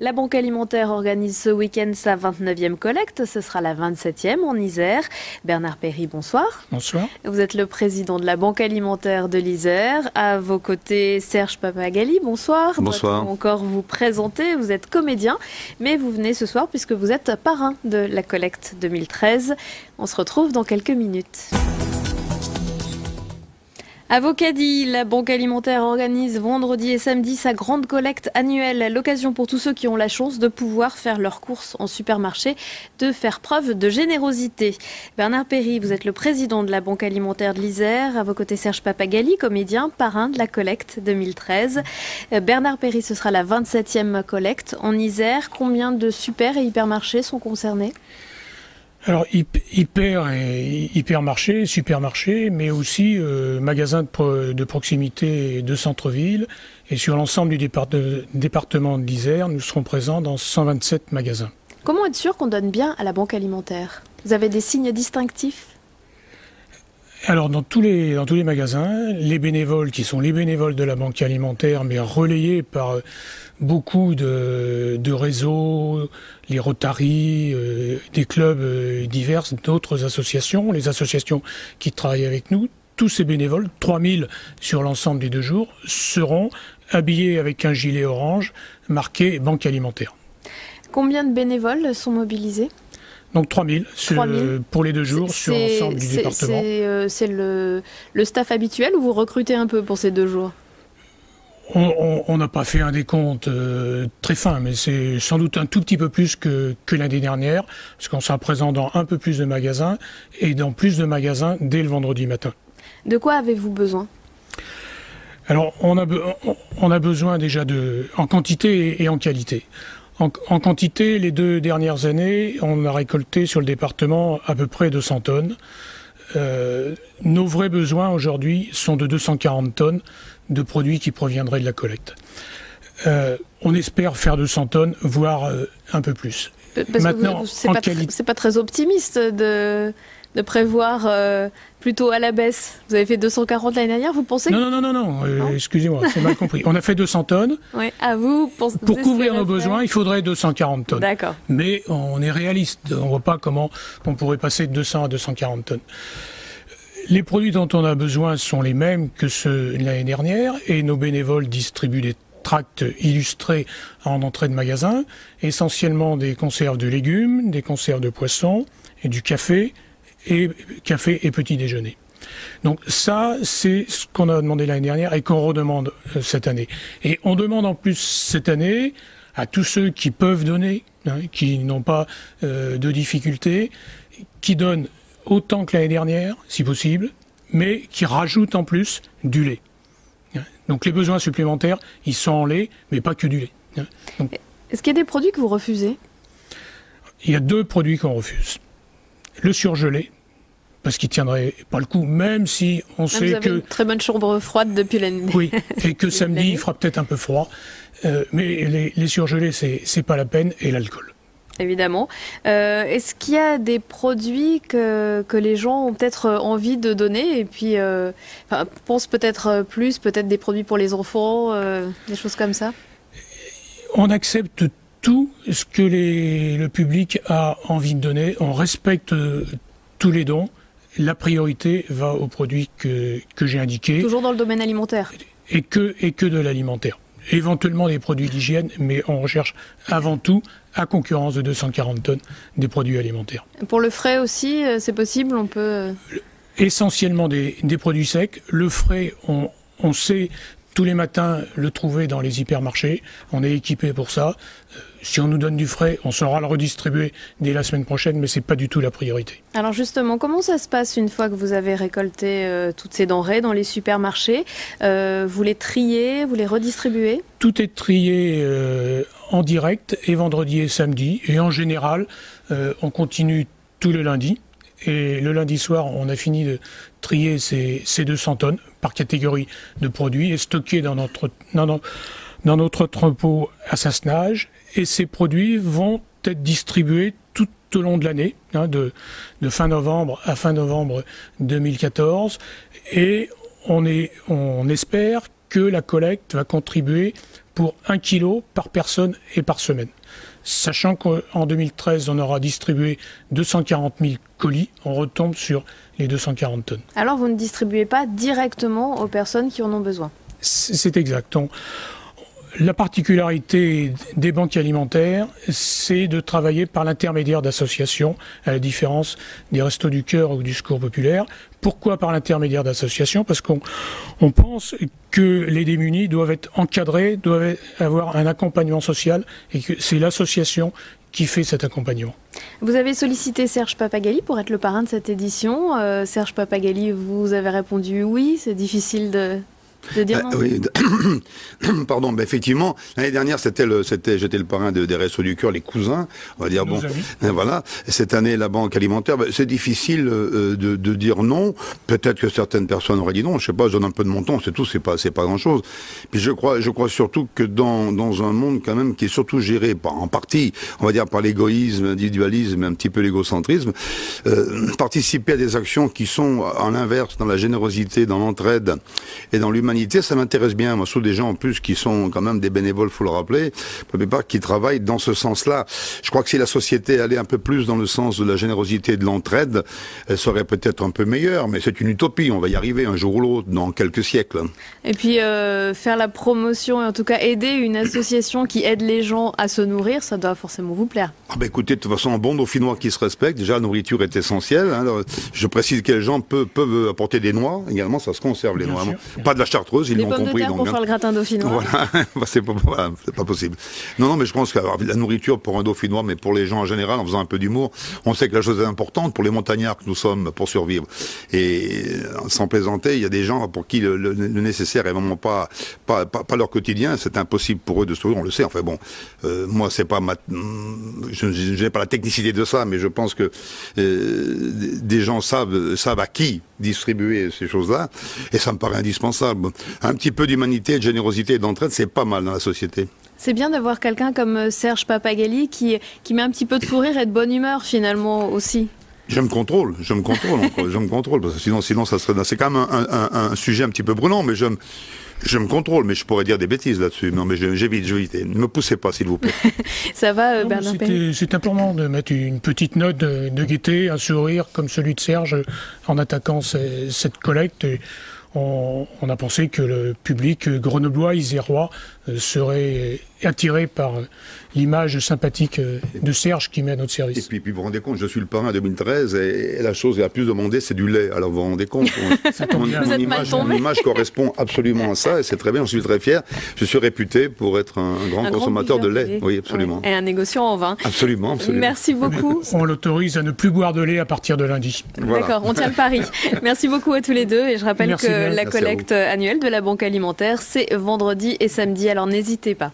La Banque Alimentaire organise ce week-end sa 29e collecte. Ce sera la 27e en Isère. Bernard Péry, bonsoir. Bonsoir. Vous êtes le président de la Banque Alimentaire de l'Isère. À vos côtés, Serge Papagali, bonsoir. Bonsoir. Doit-on encore vous présenter? Vous êtes comédien, mais vous venez ce soir puisque vous êtes parrain de la collecte 2013. On se retrouve dans quelques minutes. À Vocady, la Banque Alimentaire organise vendredi et samedi sa grande collecte annuelle. L'occasion pour tous ceux qui ont la chance de pouvoir faire leurs courses en supermarché, de faire preuve de générosité. Bernard Péry, vous êtes le président de la Banque Alimentaire de l'Isère. À vos côtés, Serge Papagali, comédien, parrain de la collecte 2013. Bernard Péry, ce sera la 27e collecte en Isère. Combien de super et hypermarchés sont concernés ? Alors, hypermarché, supermarché, mais aussi magasins de proximité de centre-ville. Et sur l'ensemble du département de l'Isère, nous serons présents dans 127 magasins. Comment être sûr qu'on donne bien à la Banque Alimentaire ? Vous avez des signes distinctifs ? Alors, dans tous les magasins, les bénévoles qui sont les bénévoles de la Banque Alimentaire, mais relayés par beaucoup de réseaux, les Rotary, des clubs divers, d'autres associations, les associations qui travaillent avec nous, tous ces bénévoles, 3000 sur l'ensemble des 2 jours, seront habillés avec un gilet orange marqué Banque Alimentaire. Combien de bénévoles sont mobilisés ? Donc 3000 pour les 2 jours sur l'ensemble du département. C'est le staff habituel ou vous recrutez un peu pour ces 2 jours ? On n'a pas fait un décompte très fin, mais c'est sans doute un tout petit peu plus que l'année dernière, parce qu'on sera présent dans un peu plus de magasins et dans plus de magasins dès le vendredi matin. De quoi avez-vous besoin ? Alors, on a besoin déjà en quantité et en qualité. En quantité, les 2 dernières années, on a récolté sur le département à peu près 200 tonnes. Nos vrais besoins aujourd'hui sont de 240 tonnes de produits qui proviendraient de la collecte. On espère faire 200 tonnes, voire un peu plus. Maintenant, c'est pas très optimiste de prévoir plutôt à la baisse. Vous avez fait 240 l'année dernière, vous pensez Non, excusez-moi, c'est mal compris. On a fait 200 tonnes. Oui, à vous. Pour couvrir nos besoins, il faudrait 240 tonnes. D'accord. Mais on est réaliste. On ne voit pas comment on pourrait passer de 200 à 240 tonnes. Les produits dont on a besoin sont les mêmes que ceux de l'année dernière et nos bénévoles distribuent des tracts illustrés en entrée de magasin, essentiellement des conserves de légumes, des conserves de poissons et du café et petit déjeuner. Donc ça, c'est ce qu'on a demandé l'année dernière et qu'on redemande cette année. Et on demande en plus cette année à tous ceux qui peuvent donner, qui n'ont pas de difficultés, qui donnent autant que l'année dernière, si possible, mais qui rajoutent en plus du lait. Donc les besoins supplémentaires, ils sont en lait, mais pas que du lait. Est-ce qu'il y a des produits que vous refusez ? Il y a 2 produits qu'on refuse. Le surgelé, parce qu'il ne tiendrait pas le coup, même si on sait vous avez une très bonne chambre froide depuis l'année. Oui, et que samedi, il fera peut-être un peu froid. Mais les surgelés, c'est pas la peine, et l'alcool. Évidemment. Est-ce qu'il y a des produits que les gens ont peut-être envie de donner et puis pensent peut-être peut-être des produits pour les enfants, des choses comme ça ? On accepte tout ce que le public a envie de donner. On respecte tous les dons. La priorité va aux produits que j'ai indiqués. Toujours dans le domaine alimentaire ? Et que de l'alimentaire. Éventuellement des produits d'hygiène, mais on recherche avant tout, à concurrence de 240 tonnes, des produits alimentaires. Pour le frais aussi, c'est possible, on peut... Essentiellement des produits secs. Le frais, on sait tous les matins le trouver dans les hypermarchés. On est équipé pour ça. Si on nous donne du frais, on saura le redistribuer dès la semaine prochaine, mais c'est pas du tout la priorité. Alors justement, comment ça se passe une fois que vous avez récolté toutes ces denrées dans les supermarchés ? Vous les triez, vous les redistribuez ? Tout est trié en direct et vendredi et samedi. Et en général, on continue tous les lundis. Et le lundi soir, on a fini de trier ces 200 tonnes par catégorie de produits et stocker dans notre entrepôt à Sassenage. Et ces produits vont être distribués tout au long de l'année, de fin novembre à fin novembre 2014. Et on espère que la collecte va contribuer pour 1 kilo par personne et par semaine. Sachant qu'en 2013, on aura distribué 240 000 colis, on retombe sur les 240 tonnes. Alors vous ne distribuez pas directement aux personnes qui en ont besoin? C'est exact. La particularité des banques alimentaires, c'est de travailler par l'intermédiaire d'associations, à la différence des Restos du Cœur ou du Secours populaire. Pourquoi par l'intermédiaire d'associations? Parce qu'on pense que les démunis doivent être encadrés, doivent avoir un accompagnement social, et que c'est l'association qui fait cet accompagnement. Vous avez sollicité Serge Pappagalli pour être le parrain de cette édition. Serge Pappagalli, vous avez répondu oui, c'est difficile de dire non. Oui, pardon, effectivement, l'année dernière, j'étais le parrain des Restos du Cœur, les cousins, on va dire, bon, voilà. Et cette année, la banque alimentaire, c'est difficile de dire non. Peut-être que certaines personnes auraient dit non, je sais pas, je donne un peu de mon temps, c'est tout, c'est pas grand-chose. Puis je crois surtout que dans un monde quand même qui est surtout géré en partie, on va dire, par l'égoïsme, l'individualisme, un petit peu l'égocentrisme, participer à des actions qui sont à l'inverse, dans la générosité, dans l'entraide et dans l'humanité, ça m'intéresse bien. Moi, je trouve des gens en plus qui sont quand même des bénévoles, faut le rappeler, pour la plupart qui travaillent dans ce sens-là. Je crois que si la société allait un peu plus dans le sens de la générosité et de l'entraide, elle serait peut-être un peu meilleure, mais c'est une utopie. On va y arriver un jour ou l'autre, dans quelques siècles. Et puis faire la promotion, et en tout cas aider une association qui aide les gens à se nourrir, ça doit forcément vous plaire. Écoutez, de toute façon, un bon Dauphinois qui se respecte, déjà la nourriture est essentielle. Alors, je précise que les gens peuvent apporter des noix, également ça se conserve les noix. Pas de la chartreuse, ils l'ont compris. Les pommes de terre pour faire le gratin dauphinois. Voilà, c'est pas possible. Non, mais je pense que la nourriture pour un Dauphinois, mais pour les gens en général, en faisant un peu d'humour, on sait que la chose est importante pour les montagnards que nous sommes pour survivre. Et sans plaisanter, il y a des gens pour qui le nécessaire est vraiment pas leur quotidien. C'est impossible pour eux de se nourrir, on le sait. Enfin bon, moi c'est pas je n'ai pas la technicité de ça, mais je pense que des gens savent à qui distribuer ces choses-là, et ça me paraît indispensable. Un petit peu d'humanité, de générosité et d'entraide, c'est pas mal dans la société. C'est bien d'avoir quelqu'un comme Serge Pappagalli qui met un petit peu de sourire et de bonne humeur finalement aussi. Je me contrôle, parce que sinon ça serait, c'est quand même un sujet un petit peu brûlant, mais je me contrôle, mais je pourrais dire des bêtises là-dessus. Non, mais j'évite. Ne me poussez pas, s'il vous plaît. Ça va, Bernard Payne? C'est important de mettre une petite note de gaieté, un sourire comme celui de Serge en attaquant cette collecte. Et on a pensé que le public grenoblois, isérois, serait attiré par l'image sympathique de Serge qui met à notre service. Et puis vous vous rendez compte, je suis le parrain 2013 et la chose la plus demandée, c'est du lait. Alors vous vous rendez compte, mon image correspond absolument à ça et c'est très bien, je suis très fier. Je suis réputé pour être un grand consommateur de lait. Oui, absolument. Ouais. Et un négociant en vin. Absolument. Merci beaucoup. On l'autorise à ne plus boire de lait à partir de lundi. Voilà. D'accord, on tient le pari. Merci beaucoup à tous les deux et je rappelle que la collecte annuelle de la Banque Alimentaire, c'est vendredi et samedi, alors n'hésitez pas.